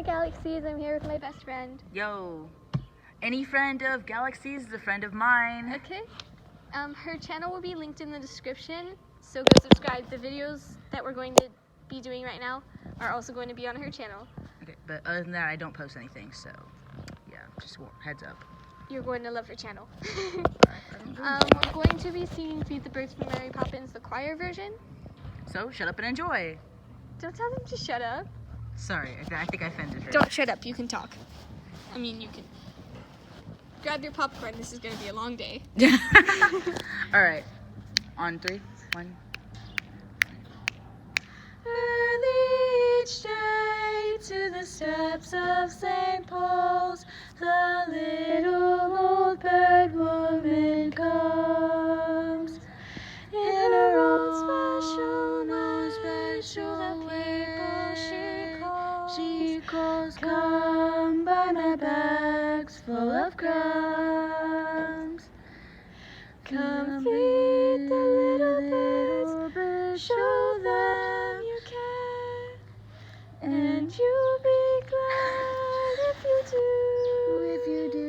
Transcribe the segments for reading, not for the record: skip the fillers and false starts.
my Galaxies. I'm here with my best friend. Yo, any friend of Galaxies is a friend of mine. Okay. Her channel will be linked in the description, so go subscribe. The videos that we're going to be doing right now are also going to be on her channel. Okay, but other than that, I don't post anything, so yeah, just heads up. You're going to love her channel. Alright, We're going to be singing Feed the Birds from Mary Poppins, the choir version. so shut up and enjoy. Don't tell them to shut up. Sorry, I think I offended her. Don't shut up. You can talk. I mean, you can. Grab your popcorn. This is going to be a long day. Alright, on 3, 1. Early each day to the steps of St. Paul's, the little old bird woman comes. In her own special, most special way, she calls, come buy my bags full of crumbs. Come feed the little birds, show them you care, and you'll be glad if you do. If you do.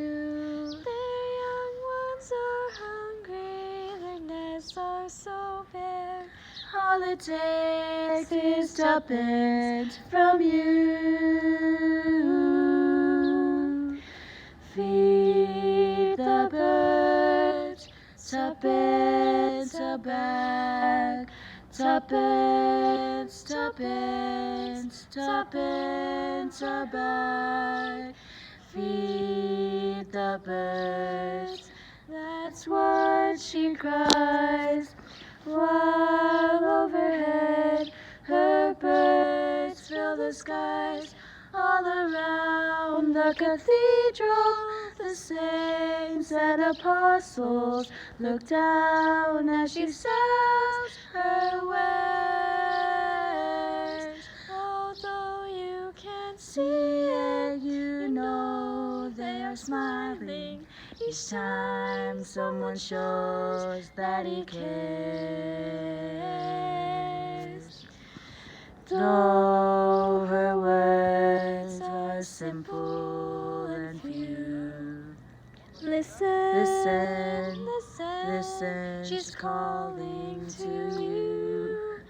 Their young ones are hungry, their nests are so bare. All it takes is tuppence from you. Feed the birds, tuppence a bag, tuppence, tuppence, tuppence a bag. Feed the birds, that's what she cries, while overhead her birds fill the skies. All around the cathedral, the saints and apostles look down as she sells her wares. Although you can't see it, you know they are smiling each time someone shows that he cares. Though her words are simple and few, listen, Listen, listen, listen, she's calling to you.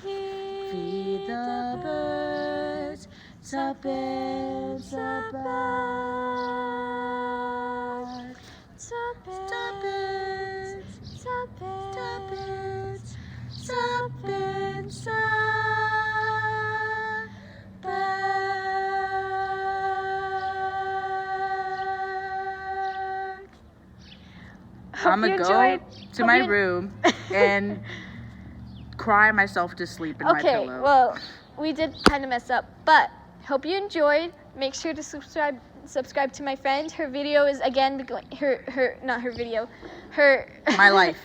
Feed the birds, tuppence a bag. Tuppence, tuppence, tuppence a bag. I'm you gonna go enjoyed. to Hope my you- room and cry myself to sleep in my Okay, pillow. well, we did kind of mess up, but hope you enjoyed. Make sure to subscribe to my friend. Her video is again not her video, her My life.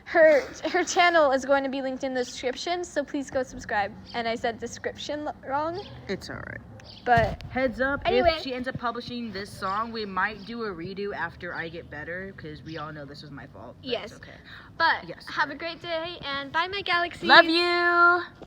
her channel is going to be linked in the description, so please go subscribe. And I said description wrong, It's alright. but Heads up, Anyway. if she ends up publishing this song, we might do a redo after I get better, because we all know this was my fault. But Yes. It's okay. but Yes. have a great day and bye my Galaxies. Love you!